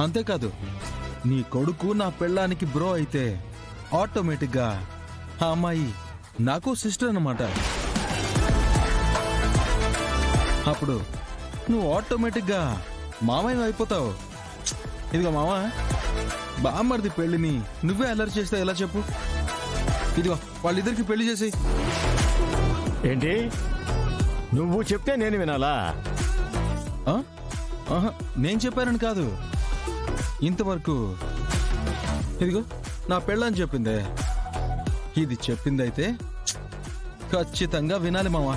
అంతేకాదు నీ కొడుకు నా పెళ్ళానికి బ్రో అయితే ఆటోమేటిక్గా ఆ అమ్మాయి నాకు సిస్టర్ అన్నమాట. అప్పుడు నువ్వు ఆటోమేటిక్గా మామయ్య అయిపోతావు. ఇదిగో మామ, బామ్మర్ది పెళ్లిని నువ్వే అల్లరి చేస్తే ఎలా చెప్పు? ఇదిగో వాళ్ళిద్దరికి పెళ్లి చేసి. ఏంటి నువ్వు చెప్తే నేను వినాలా? నేను చెప్పానని కాదు, ఇంతవరకు ఇదిగో నా పెళ్ళని చెప్పిందే. ఇది చెప్పిందైతే ఖచ్చితంగా వినాలి మావా.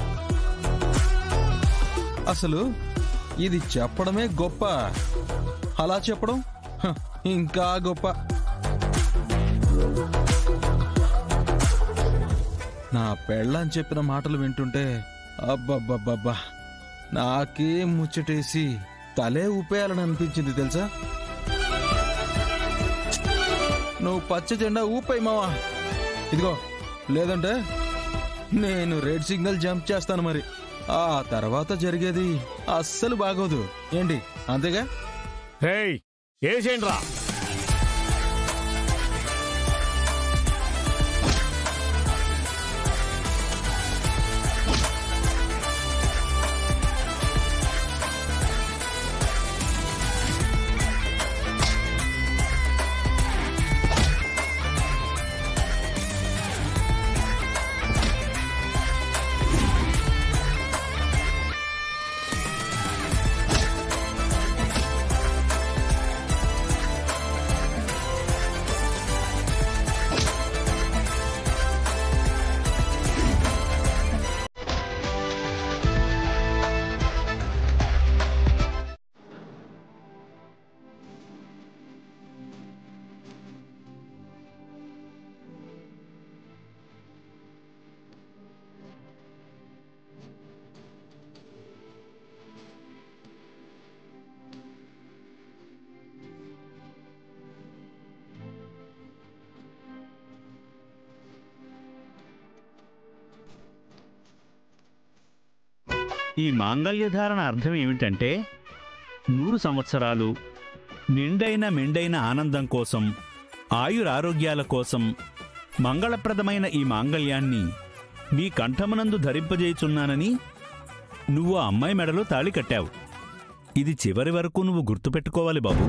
అసలు ఇది చెప్పడమే గొప్ప, అలా చెప్పడం ఇంకా గొప్ప. నా పెళ్ళని చెప్పిన మాటలు వింటుంటే అబ్బబ్బబ్బబ్బా నాకే ముచ్చటేసి తలే ఊపేయాలని అనిపించింది తెలుసా. నువ్వు పచ్చ జెండా ఊపాయి మావా. ఇదిగో లేదంటే నేను రెడ్ సిగ్నల్ జంప్ చేస్తాను. మరి ఆ తర్వాత జరిగేది అస్సలు బాగోదు. ఏంటి అంతేగా? ఏసేంట్రా ఈ మాంగళ్యధారణ అర్థం ఏమిటంటే 100 సంవత్సరాలు మెండైన ఆనందం కోసం, ఆయురారోగ్యాల కోసం మంగళప్రదమైన ఈ మాంగళ్యాన్ని నీ కంఠమునందు ధరింపజేయుచున్నానని నువ్వు ఆ అమ్మాయి మెడలో తాళి కట్టావు. ఇది చివరి వరకు నువ్వు గుర్తుపెట్టుకోవాలి బాబు.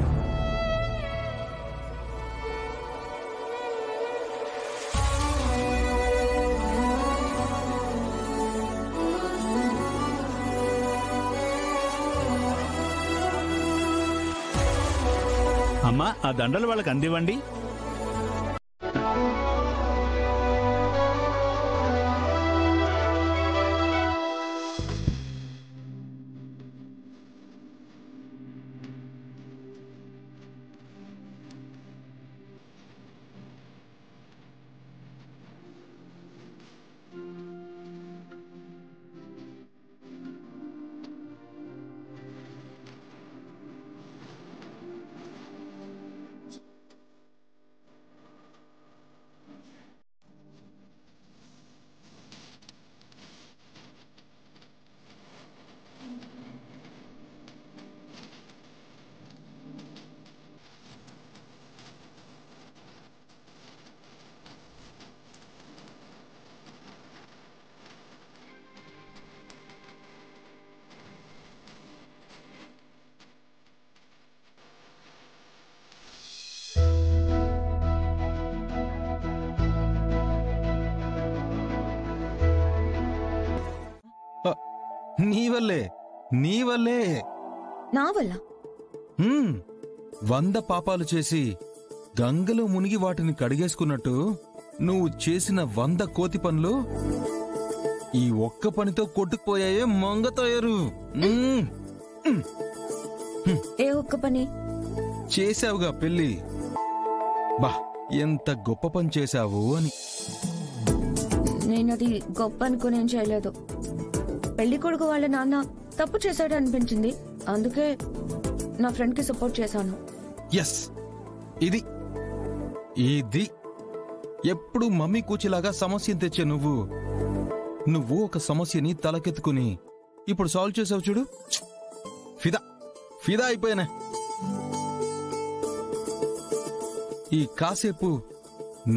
అమ్మా, ఆ దండలు వాళ్ళకి అందివ్వండి. నీ వల్లే నా వల్ల 100 పాపాలు చేసి గంగలో మునిగి వాటిని కడిగేసుకున్నట్టు నువ్వు చేసిన 100 కోతి పనులు ఈ ఒక్క పనితో కొట్టుకుపోయాయే మంగతయ్యారు. ఏ ఒక్క పని చేశావుగా పెళ్ళి. బా ఎంత గొప్ప పని చేశావు అని. నేనది గొప్ప అనుకునేం చేయలేదు. పెళ్లి కొడుకు వాళ్ళ నాన్న తప్పు చేశాడు అనిపించింది, అందుకే నా ఫ్రెండ్ కి సపోర్ట్ చేశాను. ఎస్, ఇది ఎప్పుడు మమ్మీ కూచిలాగా సమస్యను తెచ్చే నువ్వు ఒక సమస్యని తలకెత్తుకుని ఇప్పుడు సాల్వ్ చేసావు చూడు. ఫిదా అయిపోయానే. ఈ కాసేపు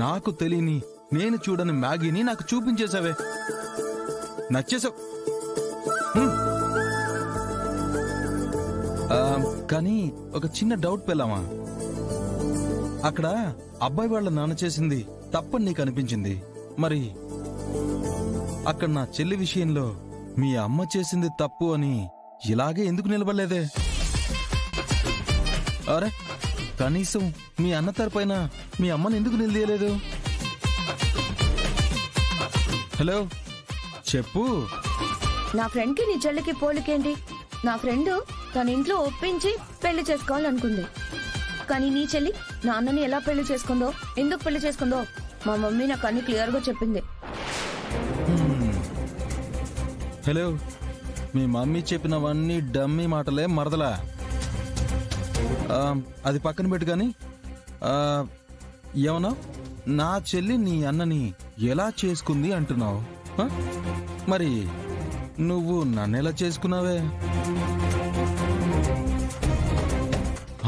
నాకు తెలియని నేను చూడని మ్యాగీని నాకు చూపించేశావే. నచ్చేసావు. కానీ ఒక చిన్న డౌట్ పెళ్ళామా, అక్కడ అబ్బాయి వాళ్ళ నాన్న చేసింది తప్పని నీకు అనిపించింది, మరి అక్కడ నా చెల్లి విషయంలో మీ అమ్మ చేసింది తప్పు అని ఇలాగే ఎందుకు నిలబడలేదే? అరే కనీసం మీ అన్న తరపైన మీ అమ్మని ఎందుకు నిలదీయలేదు? హలో చెప్పు. నా ఫ్రెండ్ కి నీ చెల్లికి పోలికేంటి? నా ఫ్రెండ్ తన ఇంట్లో ఒప్పించి పెళ్లి చేసుకోవాలనుకుంది, కానీ నీ చెల్లి నాన్నని ఎలా పెళ్లి చేసుకుందో, ఎందుకు పెళ్లి చేసుకుందో మా మమ్మీ నాకు అన్ని క్లియర్ గా చెప్పింది. హలో, మీ మమ్మీ చెప్పినవన్నీ డమ్మీ మాటలే మరదలా. అది పక్కన పెట్టు కానీ ఏమన్నా నా చెల్లి నీ అన్నని ఎలా చేసుకుంది అంటున్నావు? మరి నువ్వు నన్నెలా చేసుకున్నావే?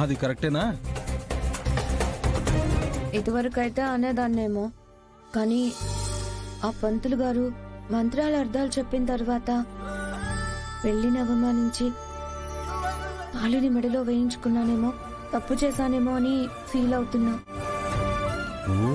అది కరెక్టేనా? ఇదివరకైతే అనేదాన్నేమో, కానీ ఆ పంతులు గారు మంత్రాల అర్థాలు చెప్పిన తర్వాత పెళ్లిని అవమానించి తాళిని మెడలో వేయించుకున్నానేమో, తప్పు చేశానేమో అని ఫీల్ అవుతున్నా. ఓ